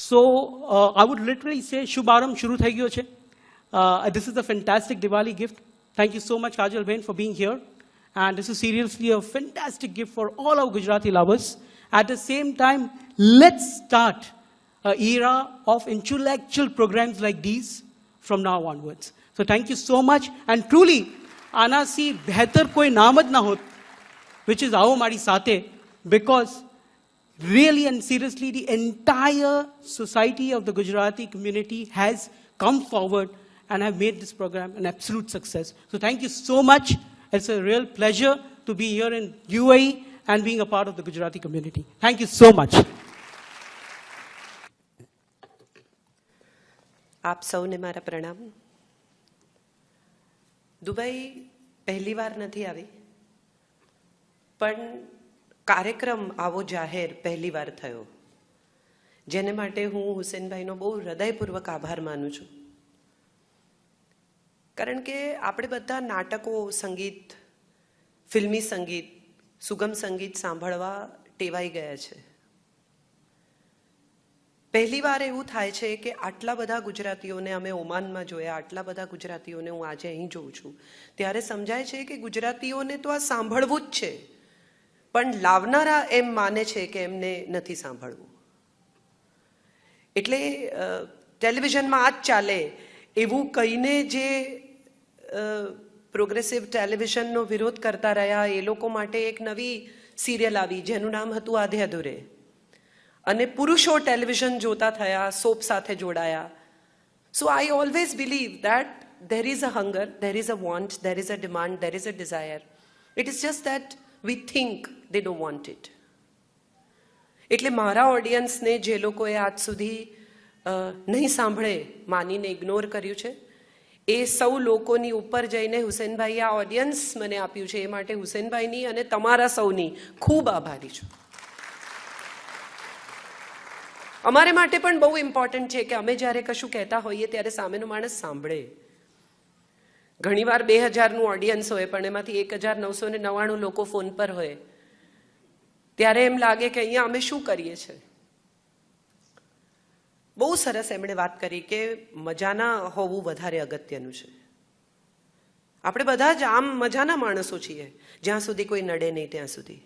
So I would literally say Shubharam shuru thai gyo che. This is a fantastic Diwali gift. Thank you so much, Kajal Ben, for being here. And this is seriously a fantastic gift for all our Gujarati lovers. At the same time, let's start an era of intellectual programs like these from now onwards. So thank you so much. And truly, Anasi behtar koi naam na hot, which is Aao Mari Sate, because really and seriously, the entire society of the Gujarati community has come forward and have made this program an absolute success. So thank you so much. It's a real pleasure to be here in UAE and being a part of the Gujarati community. Thank you so much. આપ સૌને મારા પ્રણામ. Dubai પહેલી વાર નથી આવી, પણ કાર્યક્રમ આવો જાહેર પહેલી વાર થયો, જેને માટે હું હુસેનભાઈનો બહુ હૃદયપૂર્વક આભાર માનું છું. કારણ કે આપણે બધા નાટકો, સંગીત, ફિલ્મી સંગીત, સુગમ સંગીત સાંભળવા ટેવાઈ ગયા છે. પહેલી વાર એવું થાય છે કે આટલા બધા ગુજરાતીઓને અમે ઓમાનમાં જોયા, આટલા બધા ગુજરાતીઓને હું આજે અહીં જોઉં છું, ત્યારે સમજાય છે કે ગુજરાતીઓને તો આ સાંભળવું જ છે, પણ લાવનારા એમ માને છે કે એમને નથી સાંભળવું. એટલે ટેલિવિઝનમાં આ જ ચાલે એવું કહીને જે પ્રોગ્રેસિવ ટેલિવિઝનનો વિરોધ કરતા રહ્યા, એ લોકો માટે એક નવી સિરિયલ આવી જેનું નામ હતું આધે અધૂરે. અને પુરુષો ટેલિવિઝન જોતા થયા, સોપ સાથે જોડાયા. So I always believe that there is a hunger, there is a want, there is a demand, there is a desire. It is just that we think they don't want it. એટલે મારા ઓડિયન્સને જે લોકોએ આજ સુધી નહીં સાંભળે, માનીને ignore કર્યું છે, એ સૌ લોકોની ઉપર જઈને હુસેનભાઈએ આ ઓડિયન્સ મને આપ્યું છે, એ માટે હુસેનભાઈની અને તમારા સૌની ખૂબ આભારી છું. અમારે માટે પણ બહુ ઇમ્પોર્ટન્ટ છે કે અમે જ્યારે કશું કહેતા હોઈએ ત્યારે સામેનો માણસ સાંભળે. ઘણીવાર 2000નું ઓડિયન્સ હોય, પણ એમાંથી 1999 લોકો ફોન પર હોય, ત્યારે એમ લાગે કે અહીંયા અમે શું કરીએ છીએ. બહુ સરસ એમણે વાત કરી કે મજાના હોવું વધારે અગત્યનું છે. આપણે બધા જ આમ મજાના માણસો છીએ, જ્યાં સુધી કોઈ નડે નહીં ત્યાં સુધી.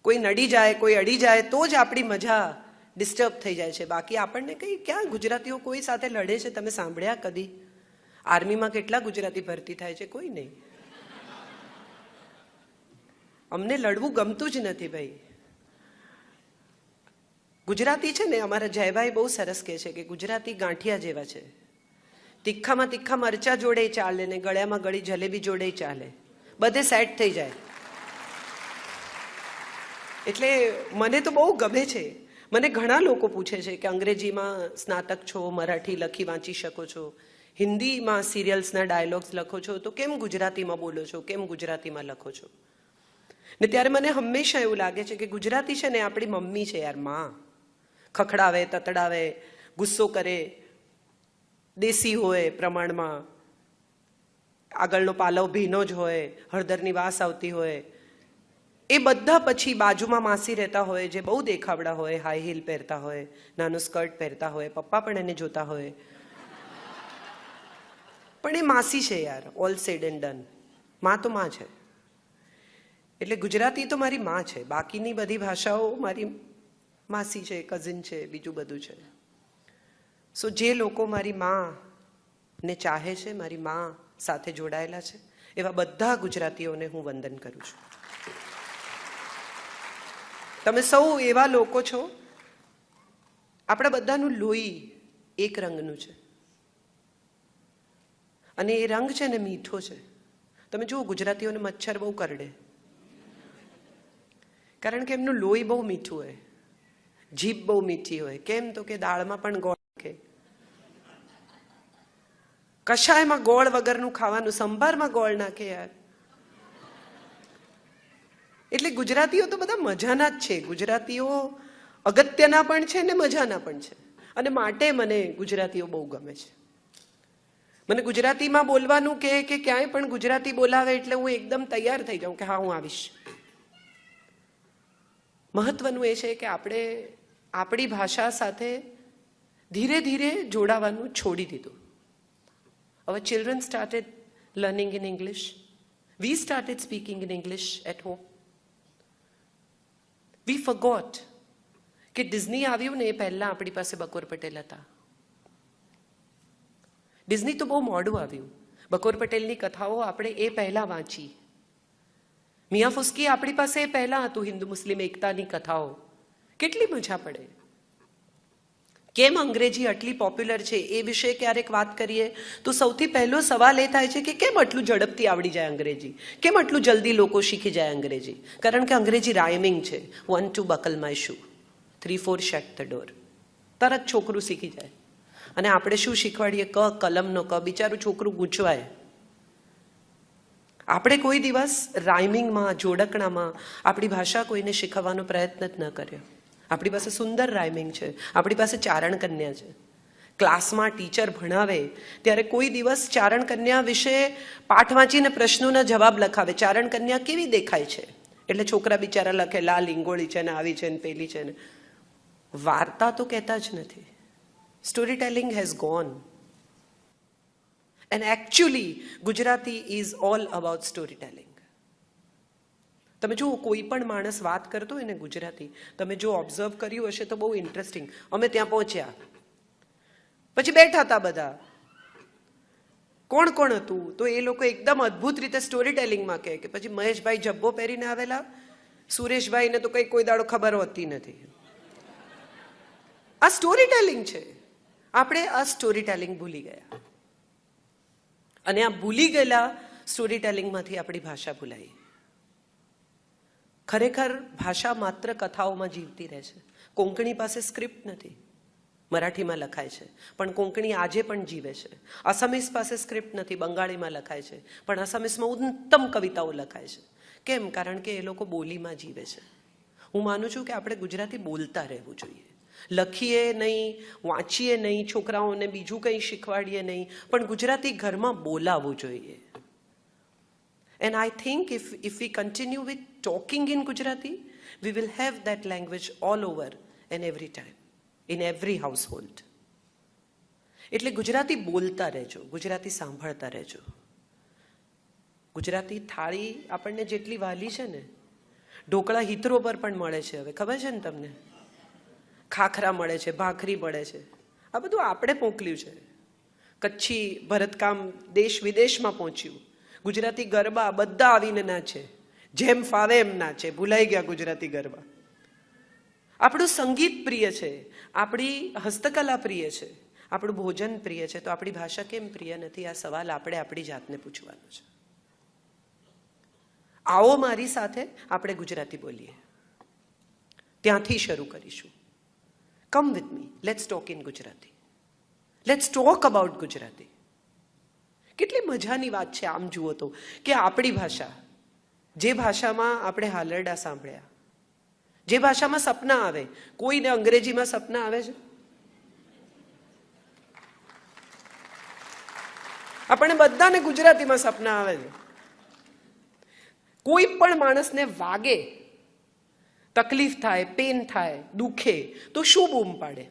કોઈ નડી જાય, કોઈ અડી જાય તો જ આપણી મજા ડિસ્ટર્બ થઈ જાય છે. બાકી આપણને કંઈ ક્યાં ગુજરાતીઓ કોઈ સાથે લડે છે તમે સાંભળ્યા કદી? આર્મીમાં કેટલા ગુજરાતી ભરતી થાય છે? કોઈ નહીં. અમને લડવું ગમતું જ નથી ભાઈ. ગુજરાતી છે ને, અમારા જયભાઈ બહુ સરસ કહે છે કે ગુજરાતી ગાંઠિયા જેવા છે. તીખામાં તીખા મરચા જોડે ચાલે ને ગળ્યામાં ગળી જલેબી જોડે ચાલે, બધે સેટ થઈ જાય. એટલે મને તો બહુ ગમે છે. મને ઘણા લોકો પૂછે છે કે અંગ્રેજીમાં સ્નાતક છો, મરાઠી લખી વાંચી શકો છો, હિન્દીમાં સિરિયલ્સના ડાયલોગ્સ લખો છો, તો કેમ ગુજરાતીમાં બોલો છો, કેમ ગુજરાતીમાં લખો છો? ને ત્યારે મને હંમેશા એવું લાગે છે કે ગુજરાતી છે ને આપણી મમ્મી છે યાર, માં. ખખડાવે, તતડાવે, ગુસ્સો કરે, દેશી હોય પ્રમાણમાં, આગળનો પાલવ ભીનો જ હોય, હળદરની વાસ આવતી હોય. એ બધા પછી બાજુમાં માસી રહેતા હોય જે બહુ દેખાવડા હોય, હાઈ હીલ પહેરતા હોય, નાનું સ્કર્ટ પહેરતા હોય, પપ્પા પણ એને જોતા હોય, પણ એ માસી છે યાર. ઓલ સેડ એન્ડ ડન, માં તો માં છે. એટલે ગુજરાતી તો મારી માં છે, બાકીની બધી ભાષાઓ મારી માસી છે, કઝિન છે, બીજું બધું છે. સો જે લોકો મારી માને ચાહે છે, મારી માં સાથે જોડાયેલા છે, એવા બધા ગુજરાતીઓને હું વંદન કરું છું. તમે સૌ એવા લોકો છો, આપણા બધાનું લોહી એક રંગનું છે, અને એ રંગ છે ને મીઠો છે. તમે જુઓ ગુજરાતીઓને મચ્છર બહુ કરડે, કારણ કે એમનું લોહી બહુ મીઠું હોય, જીભ બહુ મીઠી હોય. કેમ? તો કે દાળમાં પણ ગોળ નાખે, કશાયમાં ગોળ વગરનું ખાવાનું, સંભારમાં ગોળ નાખે યાર. એટલે ગુજરાતીઓ તો બધા મજાના જ છે. ગુજરાતીઓ અગત્યના પણ છે ને મજાના પણ છે, અને માટે મને ગુજરાતીઓ બહુ ગમે છે. મને ગુજરાતીમાં બોલવાનું કે ક્યાંય પણ ગુજરાતી બોલાવે એટલે હું એકદમ તૈયાર થઈ જાઉં કે હા હું આવીશ. મહત્વનું એ છે કે આપણે આપણી ભાષા સાથે ધીરે ધીરે જોડાવાનું છોડી દીધું. Our children started learning in English. We started speaking in English at home. We forgot કે ડિઝની આવ્યું ને એ પહેલાં આપણી પાસે બકોર પટેલ હતા. ડિઝની તો બહુ મોડું આવ્યું. બકોર પટેલની કથાઓ આપણે એ પહેલાં વાંચી. મિયા ફુસ્કી આપણી પાસે એ પહેલાં હતું, હિન્દુ મુસ્લિમ એકતાની કથાઓ. કેટલી મજા પડે. કેમ અંગ્રેજી આટલી પોપ્યુલર છે એ વિશે ક્યારેક વાત કરીએ તો સૌથી પહેલો સવાલ એ થાય છે કે કેમ આટલું ઝડપથી આવડી જાય અંગ્રેજી, કેમ આટલું જલ્દી લોકો શીખી જાય અંગ્રેજી? કારણ કે અંગ્રેજી રાઇમિંગ છે. 1 2 buckle my shoe, 3 4 shut the door. તરત છોકરું શીખી જાય. અને આપણે શું શીખવાડીએ? ક કલમનો ક. બિચારું છોકરું ગૂંચવાય. આપણે કોઈ દિવસ રાઇમિંગમાં, જોડકણામાં આપણી ભાષા કોઈને શીખવવાનો પ્રયત્ન જ ન કર્યો. આપણી પાસે સુંદર રાઇમિંગ છે, આપણી પાસે ચારણ કન્યા છે. ક્લાસમાં ટીચર ભણાવે ત્યારે કોઈ દિવસ ચારણ કન્યા વિશે પાઠ વાંચીને પ્રશ્નોના જવાબ લખાવે. ચારણ કન્યા કેવી દેખાય છે? એટલે છોકરા બિચારા લખે લાલ ઈંગોળી છે ને આવી છે ને પેલી છે ને. વાર્તા તો કહેતા જ નથી. Story telling has gone. And actually Gujarati is all about story telling. તમે જુઓ, કોઈ પણ માણસ વાત કરતો હોય ને ગુજરાતી, તમે જો ઓબ્ઝર્વ કર્યું હશે તો બહુ ઇન્ટરેસ્ટિંગ. અમે ત્યાં પહોંચ્યા, પછી બેઠા હતા બધા. કોણ કોણ હતું? તો એ લોકો એકદમ અદ્ભુત રીતે સ્ટોરી ટેલિંગમાં કહે કે પછી મહેશભાઈ જબ્બો પહેરીને આવેલા, સુરેશભાઈને તો કંઈ કોઈ દાડો ખબર હોતી નથી. આ સ્ટોરી ટેલિંગ છે. આપણે આ સ્ટોરી ટેલિંગ ભૂલી ગયા. અને આ ભૂલી ગયેલા સ્ટોરી ટેલિંગમાંથી આપણી ભાષા ભૂલાઈ. ખરેખર ભાષા માત્ર કથાઓમાં જીવતી રહે છે. કોંકણી પાસે સ્ક્રિપ્ટ નથી. મરાઠીમાં લખાય છે પણ કોંકણી આજે પણ જીવે છે. આસામીસ પાસે સ્ક્રિપ્ટ નથી, બંગાળીમાં લખાય છે પણ આસામીસમાં ઉત્તમ કવિતાઓ લખાય છે. કેમ? કારણ કે એ લોકો બોલીમાં જીવે છે. હું માનું છું કે આપણે ગુજરાતી બોલતા રહેવું જોઈએ. લખીએ નહીં, વાંચીએ નહીં, છોકરાઓને બીજું કંઈ શીખવાડીએ નહીં, પણ ગુજરાતી ઘરમાં બોલાવવું જોઈએ. And I think if we continue with talking in Gujarati, we will have that language all over and every time, in every household. એટલે ગુજરાતી બોલતા રહેજો, ગુજરાતી સાંભળતા રહેજો. ગુજરાતી થાળી આપણને જેટલી વાલી છે ને, ઢોકળા હિતરો પર પણ મળે છે હવે, ખબર છે ને તમને? ખાખરા મળે છે, ભાખરી મળે છે. આ બધું આપણે મોકલ્યું છે. કચ્છી ભરતકામ દેશ વિદેશમાં પહોંચ્યું. ગુજરાતી ગરબા બધા આવીને નાચે, જેમ ફાવે એમ નાચે. ભૂલાઈ ગયા ગુજરાતી ગરબા. આપણું સંગીત પ્રિય છે, આપણી હસ્તકલા પ્રિય છે, આપણું ભોજન પ્રિય છે, તો આપણી ભાષા કેમ પ્રિય નથી? આ સવાલ આપણે આપણી જાતને પૂછવાનો છે. આવો મારી સાથે આપણે ગુજરાતી બોલીએ. ત્યાંથી શરૂ કરીશું. Come with me, let's talk in Gujarati. Let's talk about Gujarati. કેટલી મજાની વાત છે આમ જુઓ તો, કે આપણી ભાષા, જે ભાષામાં આપણે હાલરડા સાંભળ્યા, જે ભાષામાં સપના આવે. કોઈને અંગ્રેજીમાં સપના આવે છે? આપણને બધાને ગુજરાતીમાં સપના આવે છે. કોઈ પણ માણસને વાગે, તકલીફ થાય, પેન થાય, દુખે તો શું બૂમ પાડે?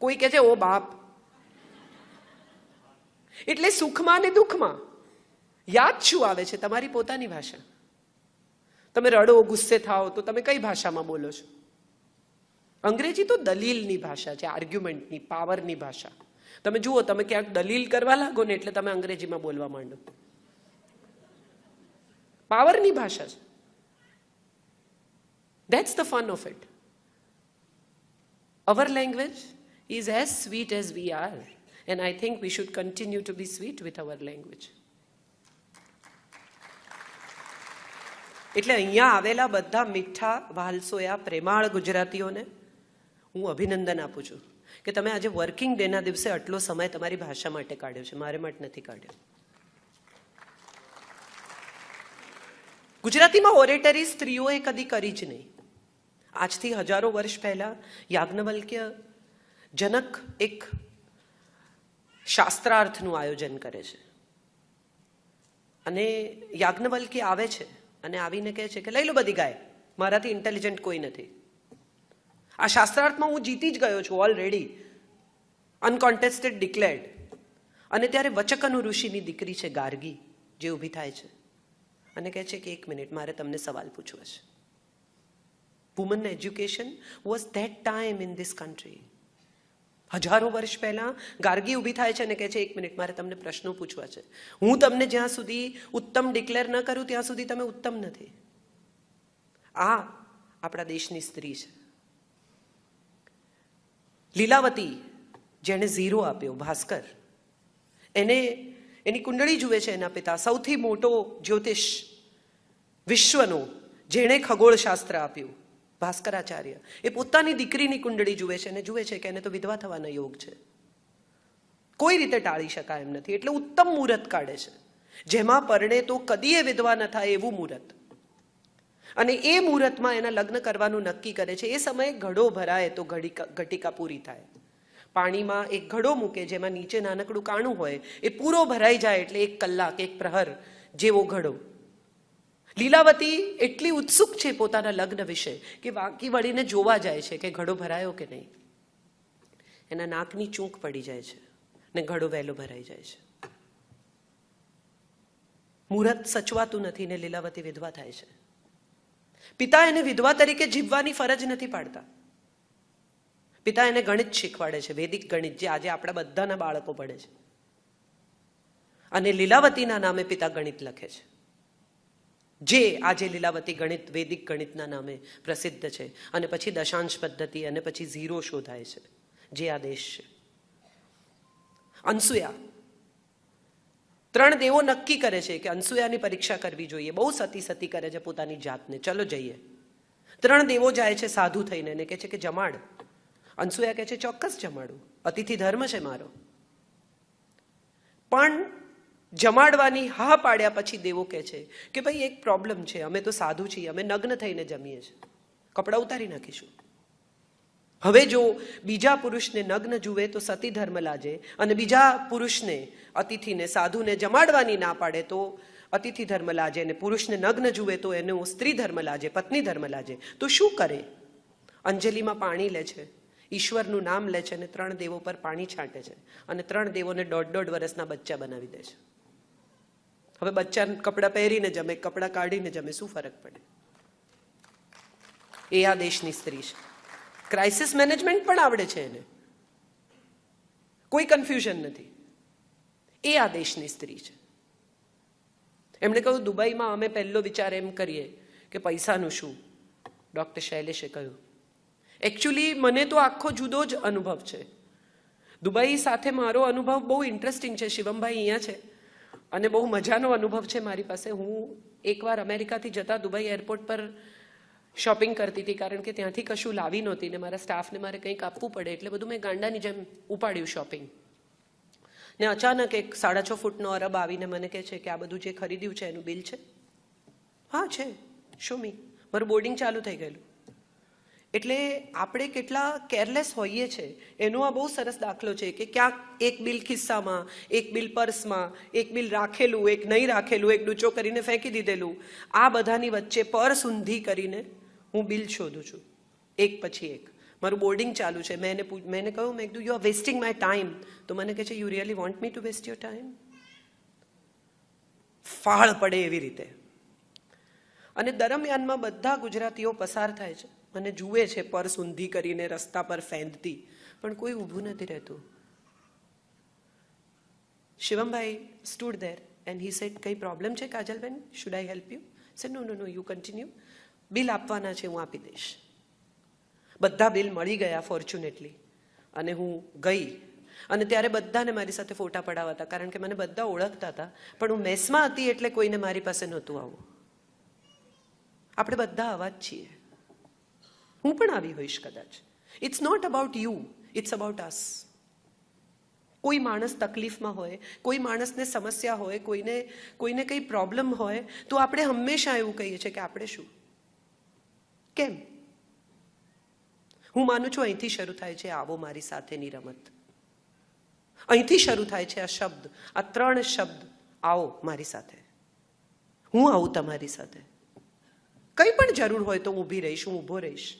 કોઈ કહે છે ઓ બાપ. એટલે સુખમાં ને દુઃખમાં યાદ શું આવે છે? તમારી પોતાની ભાષા. તમે રડો, ગુસ્સે થાઓ તો તમે કઈ ભાષામાં બોલો છો? અંગ્રેજી તો દલીલની ભાષા છે, આર્ગ્યુમેન્ટની, પાવરની ભાષા. તમે જુઓ, તમે ક્યાંક દલીલ કરવા લાગો ને એટલે તમે અંગ્રેજીમાં બોલવા માંડો. પાવરની ભાષા છે. That's the fun of it. Our language is as sweet as we are, and I think we should continue to be sweet with our language. એટલે અહીંયા આવેલા બધા મીઠા, વાલસોયા, પ્રેમાળ ગુજરાતીઓને હું અભિનંદન આપું છું કે તમે આજે વર્કિંગ ડેના દિવસે આટલો સમય તમારી ભાષા માટે કાઢ્યો છે. મારે માટે નથી કાઢ્યો. ગુજરાતીમાં ઓરેટરી સ્ત્રીઓએ કદી કરી જ નહીં. આજથી હજારો વર્ષ પહેલા યાજ્ઞવલ્ક્ય જનક એક શાસ્ત્રાર્થનું આયોજન કરે છે અને યાજ્ઞવલ્ક્ય આવે છે અને આવીને કહે છે કે લઈ લો બધી ગાય, મારાથી ઇન્ટેલિજન્ટ કોઈ નથી. આ શાસ્ત્રાર્થમાં હું જીતી જ ગયો છું ઓલરેડી, અનકોન્ટેસ્ટેડ ડિક્લેર્ડ. અને ત્યારે વચકનુ ઋષિની દીકરી છે ગાર્ગી, જે ઊભી થાય છે અને કહે છે કે 1 મિનિટ, મારે તમને સવાલ પૂછવા છે. Woman education was that time in this country. હજારો વર્ષ પહેલા ગાર્ગી ઊભી થાય છે અને કહે છે 1 મિનિટ, મારે તમને પ્રશ્નો પૂછવા છે. હું તમને જ્યાં સુધી ઉત્તમ ડિક્લેર ન કરું ત્યાં સુધી તમે ઉત્તમ નથી. આ આપણા દેશની સ્ત્રી છે. લીલાવતી, જેણે 0 આપ્યો, ભાસ્કર, એને એની કુંડળી જુએ છે એના પિતા, સૌથી મોટો જ્યોતિષ વિશ્વનો, જેણે ખગોળશાસ્ત્ર આપ્યું, ભાસ્કરાચાર્ય, એ પોતાની દીકરીની કુંડળી જુએ છે અને જુએ છે કે એને તો વિધવા થવાના યોગ છે, કોઈ રીતે ટાળી શકાય એમ નથી. એટલે ઉત્તમ મુહૂર્ત કાઢે છે, જેમાં પરણે તો કદીએ વિધવા ન થાય એવું મુહૂર્ત. અને એ મુહૂર્તમાં એના લગ્ન કરવાનું નક્કી કરે છે. એ સમયે ઘડો ભરાય તો ઘટિકા પૂરી થાય. પાણીમાં એક ઘડો મૂકે જેમાં નીચે નાનકડું કાણું હોય, એ પૂરો ભરાઈ જાય એટલે 1 કલાક, 1 પ્રહર જેવો ઘડો. લીલાવતી એટલી ઉત્સુક છે પોતાના લગ્ન વિશે કે વાંકી વળીને જોવા જાય છે કે ઘડો ભરાયો કે નહીં. એના નાકની ચૂંક પડી જાય છે ને ઘડો વહેલો ભરાઈ જાય છે. મુહૂર્ત સચવાતું નથી ને લીલાવતી વિધવા થાય છે. પિતા એને વિધવા તરીકે જીવવાની ફરજ નથી પાડતા. પિતા એને ગણિત શીખવાડે છે, વૈદિક ગણિત, જે આજે આપણા બધાના બાળકો પડે છે. અને લીલાવતીના નામે પિતા ગણિત લખે છે, જે આજે લીલાવતી ગણિત, વૈદિક ગણિતના નામે પ્રસિદ્ધ છે. અને પછી દશાંશ પદ્ધતિ અને પછી 0 શોધાય છે, જે આ દેશ છે. અનસૂયા, 3 દેવો નક્કી કરે છે કે અનસૂયાની પરીક્ષા કરવી જોઈએ. બહુ સતી કરે છે પોતાની જાતને. ચલો જઈએ. 3 દેવો જાય છે સાધુ થઈને અને કહે છે કે જમાડ. અનસૂયા કહે છે ચોક્કસ જમાડું, અતિથિ ધર્મ છે મારો. પણ જમાડવાની હા પાડ્યા પછી દેવો કહે છે કે ભાઈ એક પ્રોબ્લેમ છે, અમે તો સાધુ છીએ, અમે નગ્ન થઈને જમીએ છીએ, કપડાં ઉતારી નાખીશું. હવે જો બીજા પુરુષને નગ્ન જુએ તો સતી ધર્મ લાજે, અને બીજા પુરુષને, અતિથિને, સાધુને જમાડવાની ના પાડે તો અતિથિ ધર્મ લાજે, અને પુરુષને નગ્ન જુએ તો એનો સ્ત્રી ધર્મ લાજે, પત્ની ધર્મ લાજે. તો શું કરે? અંજલિમાં પાણી લે છે, ઈશ્વરનું નામ લે છે અને 3 દેવો પર પાણી છાંટે છે અને 3 દેવોને 1.5 વર્ષના બચ્ચા બનાવી દે છે. હવે બચ્ચા કપડાં પહેરીને જમે, કપડાં કાઢીને જમે, શું ફરક પડે? એ આ દેશની સ્ત્રી છે. ક્રાઇસિસ મેનેજમેન્ટ પણ આવડે છે એને, કોઈ કન્ફ્યુઝન નથી. એ આ દેશની સ્ત્રી છે. એમણે કહ્યું દુબઈમાં અમે પહેલો વિચાર એમ કરીએ કે પૈસાનું શું. ડૉક્ટર શૈલેષે કહ્યું એકચ્યુઅલી મને તો આખો જુદો જ અનુભવ છે. દુબઈ સાથે મારો અનુભવ બહુ ઇન્ટરેસ્ટિંગ છે. શિવમભાઈ અહીંયા છે અને બહુ મજાનો અનુભવ છે મારી પાસે. હું એકવાર અમેરિકાથી જતા દુબઈ એરપોર્ટ પર શોપિંગ કરતી હતી, કારણ કે ત્યાંથી કશું લાવી નહોતી ને મારા સ્ટાફને મારે કંઈક આપવું પડે, એટલે બધું મેં ગાંડાની જેમ ઉપાડ્યું શોપિંગ. ને અચાનક એક 6.5 ફૂટનો અરબ આવીને મને કહે છે કે આ બધું જે ખરીદ્યું છે એનું બિલ છે? હા છે. શું મી? મારું બોર્ડિંગ ચાલુ થઈ ગયેલું. એટલે આપણે કેટલા કેરલેસ હોઈએ છીએ એનો આ બહુ સરસ દાખલો છે કે ક્યાંક એક બિલ ખિસ્સામાં, એક બિલ પર્સમાં, એક બિલ રાખેલું, એક નહીં રાખેલું, એક ડૂચો કરીને ફેંકી દીધેલું. આ બધાની વચ્ચે પર્સ ઊંધી કરીને હું બિલ શોધું છું, એક પછી એક. મારું બોર્ડિંગ ચાલુ છે. મેં કહ્યું, મેં કીધું you are wasting my time. તો મને કહે છે you really want me to waste your time? ફાળ પડે એવી રીતે. અને દરમિયાનમાં બધા ગુજરાતીઓ પસાર થાય છે અને જુએ છે પર્સ ઊંધી કરીને રસ્તા પર ફેંદતી, પણ કોઈ ઊભું નથી રહેતું. શિવમભાઈ stood there and he said, કઈ પ્રોબ્લેમ છે કાજલબેન? should I help you? said no no no you continue. Bill આપવાના છે, હું આપી દઈશ. બધા બિલ મળી ગયા ફોર્ચ્યુનેટલી. અને હું ગઈ અને ત્યારે બધાને મારી સાથે ફોટા પડાવતા, કારણ કે મને બધા ઓળખતા હતા, પણ હું મેસમાં હતી એટલે કોઈને મારી પાસે નહોતું આવવું. આપણે બધા આવા જ છીએ. હું પણ આવી હોઈશ કદાચ. It's not about you, it's about us. કોઈ માણસ તકલીફમાં હોય, કોઈ માણસને સમસ્યા હોય, કોઈને કંઈ પ્રોબ્લેમ હોય, તો આપણે હંમેશા એવું કહીએ છીએ કે આપણે શું, કેમ? હું માનું છું અહીંથી શરૂ થાય છે આવો મારી સાથેની રમત. અહીંથી શરૂ થાય છે આ શબ્દ, આ 3 શબ્દ, આવો મારી સાથે, હું આવું તમારી સાથે. કંઈ પણ જરૂર હોય તો હું ઊભી રહીશ, હું ઊભો રહીશ.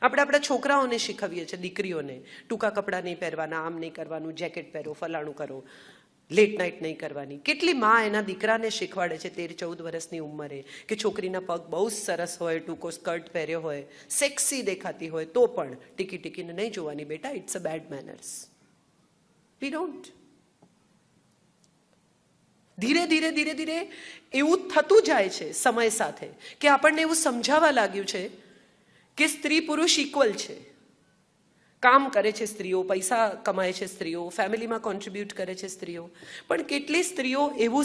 આપણે આપણા છોકરાઓને શીખવીએ છીએ, દીકરીઓને ટૂંકા કપડાં નહીં પહેરવાના, આમ નહીં કરવાનું, જેકેટ પહેરો, ફલાણું કરો, લેટ નાઇટ નહીં કરવાની. કેટલી માં એના દીકરાને શીખવાડે છે 13-14 વર્ષની ઉંમરે કે છોકરીના પગ બહુ જ સરસ હોય, ટૂંકો સ્કર્ટ પહેર્યો હોય, સેક્સી દેખાતી હોય તો પણ ટીકી ટીકીને નહીં જોવાની બેટા, it's a bad manners. We don't. ધીરે ધીરે ધીરે ધીરે એવું થતું જાય છે સમય સાથે કે આપણને એવું સમજાવવા લાગ્યું છે કે સ્ત્રી પુરુષ ઇક્વલ છે. કામ કરે છે સ્ત્રીઓ, પૈસા કમાય છે સ્ત્રીઓ, ફેમિલીમાં કોન્ટ્રીબ્યુટ કરે છે સ્ત્રીઓ, પણ કેટલી સ્ત્રીઓ એવું